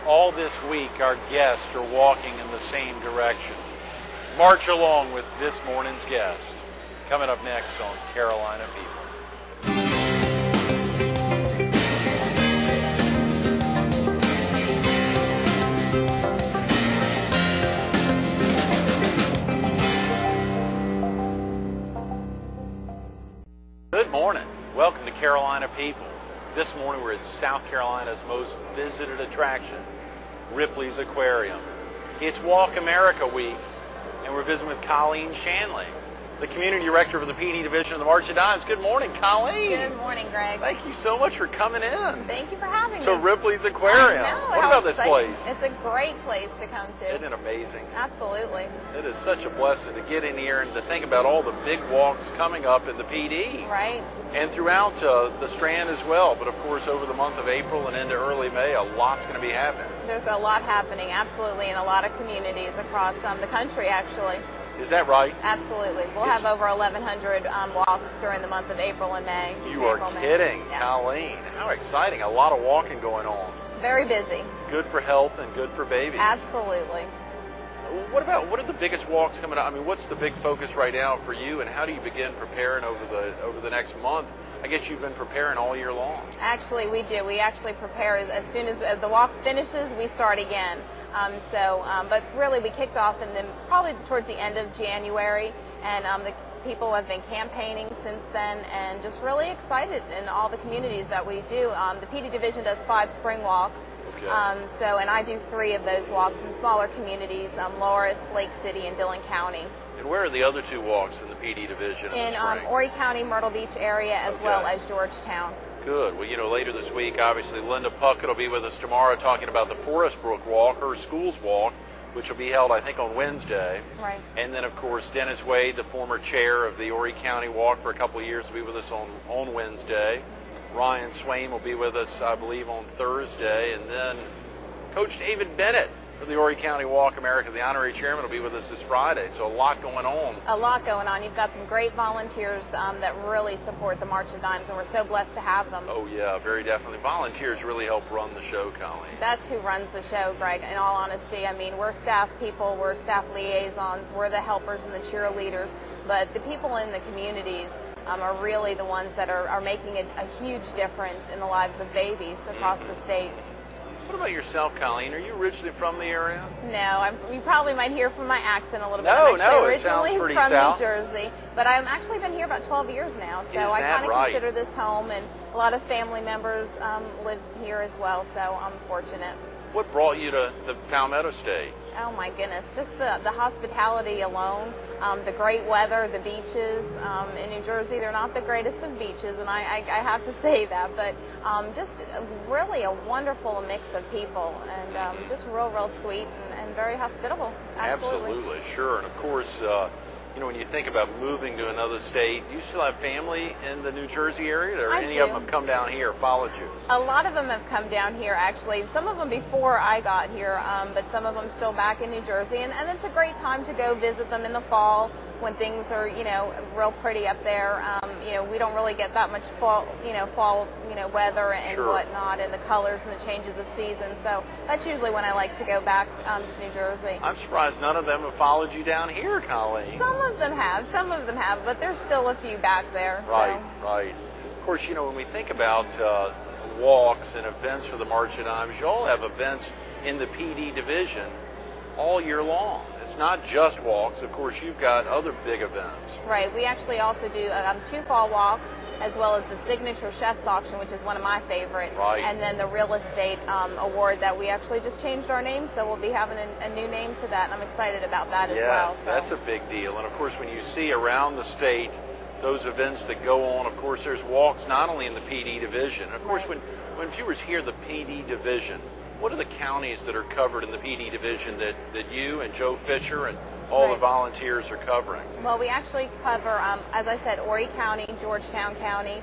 All this week, our guests are walking in the same direction. March along with this morning's guest. Coming up next on Carolina People. Good morning. Welcome to Carolina People. This morning we're at South Carolina's most visited attraction, Ripley's Aquarium. It's WalkAmerica week, and we're visiting with Coleen Shanley, the Community Director of the PD Division of the March of Dimes. Good morning, Coleen. Good morning, Greg. Thank you so much for coming in. Thank you for having me. So Ripley's Aquarium. I know, what about this place? It's a great place to come to. Isn't it amazing? Absolutely. It is such a blessing to get in here and to think about all the big walks coming up in the PD. Right. And throughout the Strand as well. But of course, over the month of April and into early May, a lot's going to be happening. There's a lot happening, absolutely, in a lot of communities across the country, actually. Is that right? Absolutely. We'll have over 1,100 walks during the month of April and May. You are kidding, Yes. Coleen. How exciting. A lot of walking going on. Very busy. Good for health and good for babies. Absolutely. What are the biggest walks coming up? I mean, what's the big focus right now for you, and how do you begin preparing over the next month? I guess you've been preparing all year long. Actually, we do. We actually prepare as soon as the walk finishes, we start again. But really, we kicked off probably towards the end of January, and the people have been campaigning since then, and just really excited in all the communities that we do. The PD Division does 5 spring walks. Okay. And I do 3 of those walks in smaller communities, Loris, Lake City, and Dillon County. And where are the other 2 walks in the PD Division in the spring? Horry County, Myrtle Beach area, as well as Georgetown. Good. Well, later this week, obviously, Linda Puckett will be with us tomorrow talking about the Forest Brook Walk, her school's walk, which will be held, I think, on Wednesday. Right. And then, of course, Dennis Wade, the former chair of the Horry County Walk for a couple of years, will be with us on Wednesday. Ryan Swain will be with us, I believe, on Thursday. And then Coach David Bennett for the Horry County WalkAmerica, the honorary chairman, will be with us this Friday. So a lot going on. A lot going on. You've got some great volunteers that really support the March of Dimes, and we're so blessed to have them. Oh, yeah, very definitely. Volunteers really help run the show, Coleen. That's who runs the show, Greg, in all honesty. I mean, we're staff people, we're staff liaisons, we're the helpers and the cheerleaders, but the people in the communities are really the ones that are making a huge difference in the lives of babies across the state. What about yourself, Coleen? Are you originally from the area? No, you probably might hear from my accent a little bit. No, I'm it sounds originally pretty from south. New Jersey, but I've actually been here about 12 years now, so I kind of consider this home, and a lot of family members live here as well, so I'm fortunate. What brought you to the Palmetto State? Oh my goodness, just the hospitality alone, the great weather, the beaches. In New Jersey, they're not the greatest of beaches, and I have to say that, but just really a wonderful mix of people, and just real sweet and very hospitable. Absolutely, sure. And of course, when you think about moving to another state, do you still have family in the New Jersey area, or any of them have come down here, followed you? A lot of them have come down here, actually. Some of them before I got here, but some of them still back in New Jersey. And it's a great time to go visit them in the fall when things are, real pretty up there. We don't really get that much fall weather and whatnot, and the colors and the changes of season. So that's usually when I like to go back to New Jersey. I'm surprised none of them have followed you down here, Coleen. Some of them have, but there's still a few back there. Right, right. Of course, when we think about walks and events for the March of Dimes, you all have events in the PD Division all year long. It's not just walks. Of course, you've got other big events. Right. We actually also do 2 fall walks, as well as the Signature Chef's Auction, which is one of my favorite. Right. And then the Real Estate Award that we actually just changed our name, so we'll be having a new name to that, and I'm excited about that as well. Yes, that's a big deal. And of course, when you see around the state those events that go on, of course, there's walks not only in the PD Division. Of course, when viewers hear the PD Division, what are the counties that are covered in the PD Division that you and Joe Fisher and all the volunteers are covering? Well, we actually cover, as I said, Horry County, Georgetown County,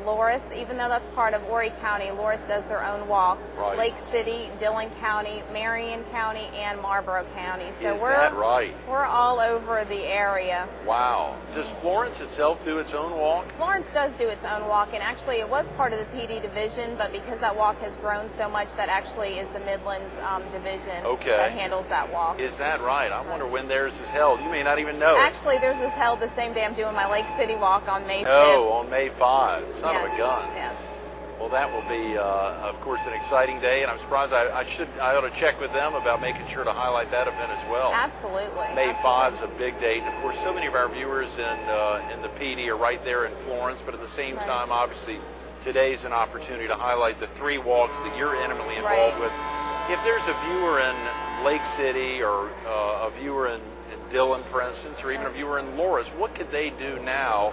Loris, even though that's part of Horry County, Loris does their own walk. Right. Lake City, Dillon County, Marion County, and Marlborough County. So Is that right? We're all over the area. Wow. Does Florence itself do its own walk? Florence does do its own walk, and actually it was part of the PD division, but because that walk has grown so much, that actually is the Midlands division that handles that walk. Is that right? I wonder when theirs is held. You may not even know. Actually, theirs is held the same day I'm doing my Lake City walk on May 5th. Oh, on May 5. Son yes. of a gun. Yes. Well, that will be, of course, an exciting day, and I'm surprised I ought to check with them about making sure to highlight that event as well. Absolutely. May 5 is a big date. Of course, so many of our viewers in the PD are right there in Florence, but at the same time, obviously, today's an opportunity to highlight the 3 walks that you're intimately involved with. If there's a viewer in Lake City or a viewer in Dillon, for instance, or even a viewer in Loris, what could they do now?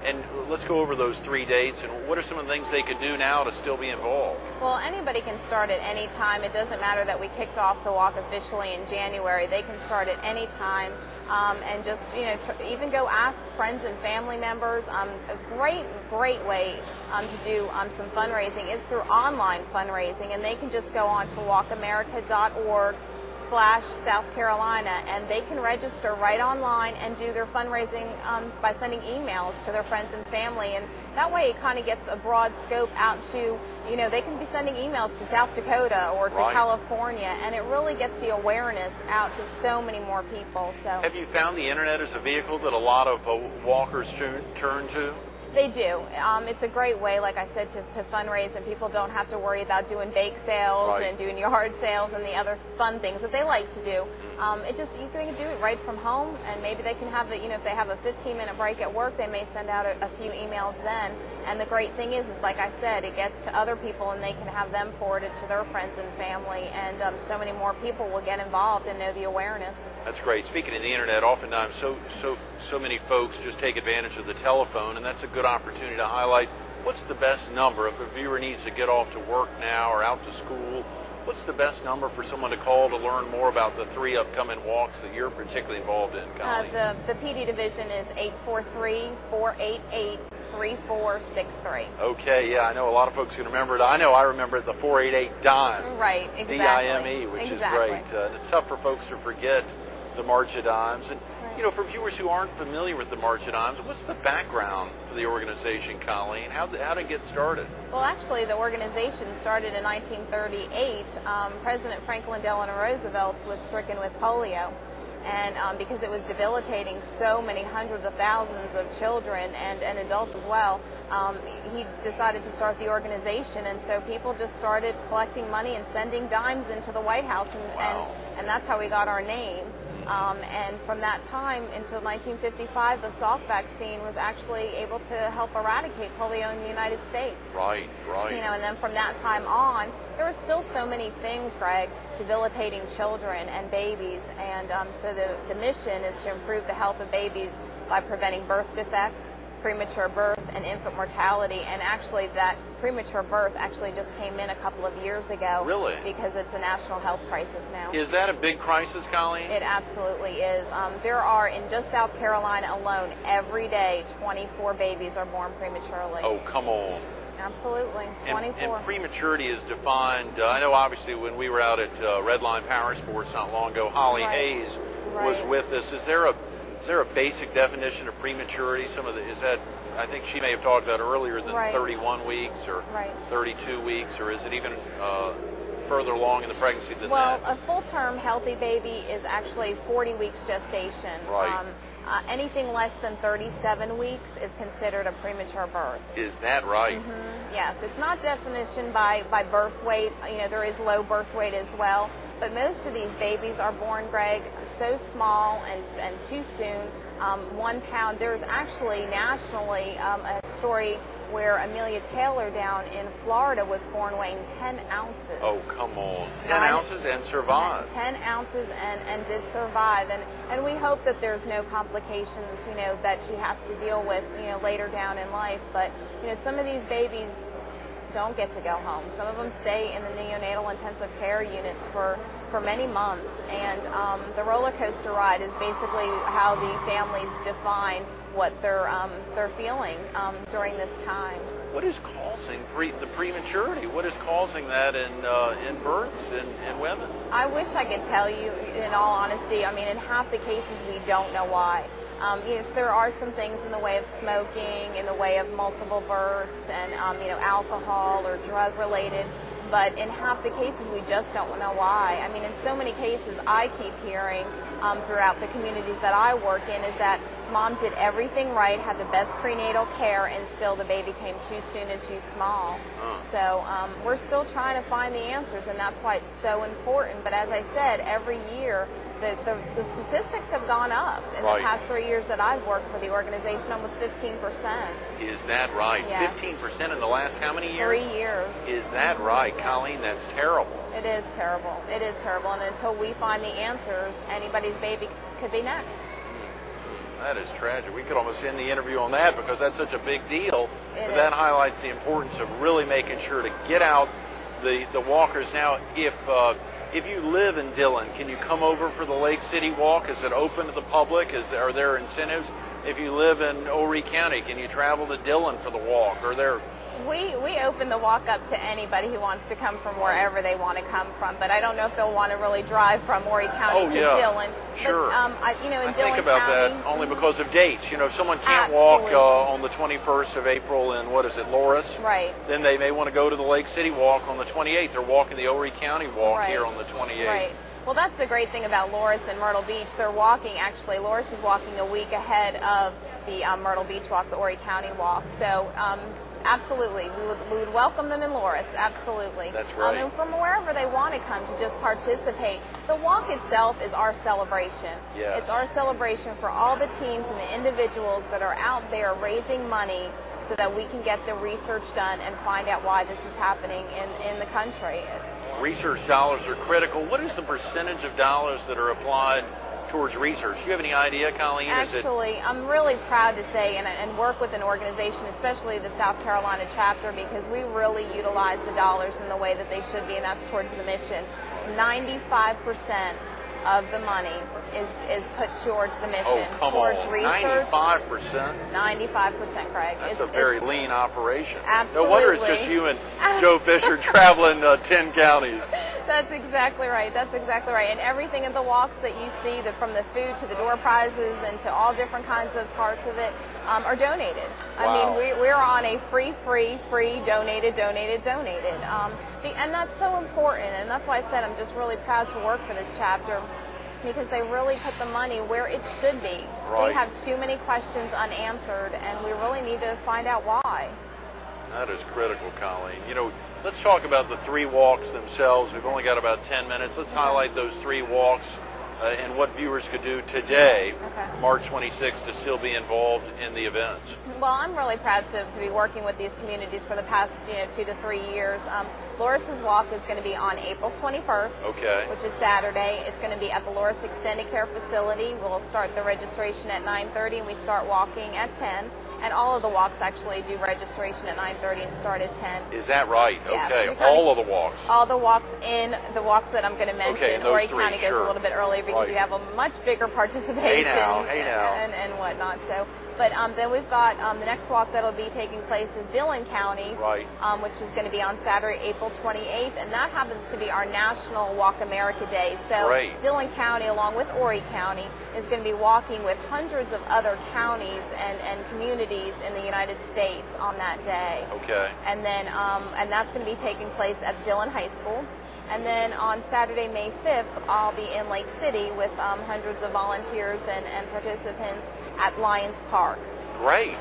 And let's go over those 3 dates, and what are some of the things they could do now to still be involved? Well, anybody can start at any time. It doesn't matter that we kicked off the walk officially in January. They can start at any time, and just, even go ask friends and family members. A great way to do some fundraising is through online fundraising, and they can just go on to walkamerica.org/South Carolina, and they can register right online and do their fundraising by sending emails to their friends and family, and that way it kind of gets a broad scope out to, they can be sending emails to South Dakota or to California, and it really gets the awareness out to so many more people. So, have you found the internet as a vehicle that a lot of walkers turn to? They do. It's a great way, like I said, to fundraise, and people don't have to worry about doing bake sales and doing yard sales and the other fun things that they like to do. You can do it right from home, and maybe they can have if they have a 15-minute break at work, they may send out a few emails then. And the great thing is like I said, it gets to other people, and they can have them forward it to their friends and family, and so many more people will get involved and know the awareness. That's great. Speaking of the internet, oftentimes so many folks just take advantage of the telephone, and that's a good opportunity to highlight what's the best number if a viewer needs to get off to work now or out to school. What's the best number for someone to call to learn more about the 3 upcoming walks that you're particularly involved in, Coleen? The PD division is 843-488-3463. Okay, yeah, I know a lot of folks can remember it. I know I remember it, the 488 DIME. Right, exactly. D-I-M-E, which is great. It's tough for folks to forget the March of Dimes. And for viewers who aren't familiar with the March of Dimes, what's the background for the organization, Coleen? How did it get started? Well, actually, the organization started in 1938. President Franklin Delano Roosevelt was stricken with polio, and because it was debilitating so many hundreds of thousands of children and adults as well, he decided to start the organization, and so people just started collecting money and sending dimes into the White House, and that's how we got our name. And from that time until 1955, the Salk vaccine was actually able to help eradicate polio in the United States. Right. And then from that time on, there were still so many things, Greg, debilitating children and babies. And so the mission is to improve the health of babies by preventing birth defects, premature birth, and infant mortality. And actually that premature birth actually just came in a couple of years ago. Really? Because it's a national health crisis now. Is that a big crisis, Coleen? It absolutely is. There are, in just South Carolina alone, every day 24 babies are born prematurely. Oh, come on. Absolutely, 24. And prematurity is defined, I know obviously when we were out at Redline Power Sports not long ago, Holly Hayes was with us. Is there a basic definition of prematurity? I think she may have talked about earlier than 31 weeks or 32 weeks, or is it even further along in the pregnancy than that? Well, a full-term healthy baby is actually 40 weeks gestation. Right. Anything less than 37 weeks is considered a premature birth. Is that right? Mm-hmm. Yes, it's not definition by birth weight. There is low birth weight as well, but most of these babies are born, Greg, so small and too soon. 1 pound. There's actually nationally a story where Amelia Taylor down in Florida was born weighing 10 ounces. Oh, come on. 10 ounces and survived. 10 ounces and did survive. And we hope that there's no complications, that she has to deal with, later down in life. But, some of these babies don't get to go home. Some of them stay in the neonatal intensive care units for many months. And the roller coaster ride is basically how the families define what they're feeling during this time. What is causing the prematurity? What is causing that in births in women? I wish I could tell you, in all honesty. I mean, in half the cases, we don't know why. Yes, there are some things in the way of smoking, in the way of multiple births, and alcohol or drug related. But in half the cases, we just don't know why. I mean, in so many cases, I keep hearing throughout the communities that I work in is that mom did everything right, had the best prenatal care, and still the baby came too soon and too small. So we're still trying to find the answers, and that's why it's so important. But as I said, every year, the statistics have gone up. In the past 3 years that I've worked for the organization, almost 15%. Is that right? Yes. 15% in the last how many years? 3 years. Is that right? Yes. Coleen, that's terrible. It is terrible. It is terrible. And until we find the answers, anybody's baby could be next. That is tragic. We could almost end the interview on that because that's such a big deal. But that highlights the importance of really making sure to get out the walkers. Now, if you live in Dillon, can you come over for the Lake City Walk? Is it open to the public? Are there incentives? If you live in Horry County, can you travel to Dillon for the walk? Are there... We open the walk up to anybody who wants to come from wherever they want to come from, but I don't know if they'll want to really drive from Horry County to Dillon. Sure. But, in I Dillon think about County, that only because of dates. If someone can't walk on the 21st of April in, Loris, right, then they may want to go to the Lake City Walk on the 28th. They're walking the Horry County Walk here on the 28th. Right. Well, that's the great thing about Loris and Myrtle Beach. They're walking, actually, Loris is walking a week ahead of the Myrtle Beach Walk, the Horry County Walk. So, absolutely, we would welcome them in Loris, absolutely. That's right. And from wherever they want to come to just participate. The walk itself is our celebration. Yes. It's our celebration for all the teams and the individuals that are out there raising money so that we can get the research done and find out why this is happening in the country. Research dollars are critical. What is the percentage of dollars that are applied towards research? Do you have any idea, Coleen? Actually, I'm really proud to say and work with an organization, especially the South Carolina chapter, because we really utilize the dollars in the way that they should be, and that's towards the mission. 95% of the money is put towards the mission, towards research. 95%? 95%, Craig. That's a very lean operation. Absolutely. No wonder it's just you and Joe Fisher traveling 10 counties. That's exactly right. That's exactly right. And everything at the walks that you see, from the food to the door prizes and to all different kinds of parts of it, are donated. Wow. I mean, we're on a free, donated. And that's so important. And that's why I said I'm just really proud to work for this chapter, because they really put the money where it should be. Right. We have too many questions unanswered, and we really need to find out why. That is critical, Coleen. Let's talk about the 3 walks themselves. We've only got about 10 minutes. Let's highlight those 3 walks and what viewers could do today, March 26th, to still be involved in the events. Well, I'm really proud to be working with these communities for the past 2 to 3 years. Loris's Walk is going to be on April 21st, which is Saturday. It's going to be at the Loris Extended Care Facility. We'll start the registration at 9:30 and we start walking at 10. And all of the walks actually do registration at 9:30 and start at 10. Is that right? Yes. Okay, all of the walks. All the walks that I'm going to mention. Horry County goes a little bit early because you have a much bigger participation and whatnot. So, but then we've got the next walk that'll be taking place is Dillon County, which is going to be on Saturday, April 28th, and that happens to be our National WalkAmerica Day. So Dillon County, along with Horry County, is going to be walking with hundreds of other counties and communities in the United States on that day. Okay. And then and that's going to be taking place at Dillon High School. And then on Saturday, May 5th, I'll be in Lake City with hundreds of volunteers and participants at Lions Park. Great.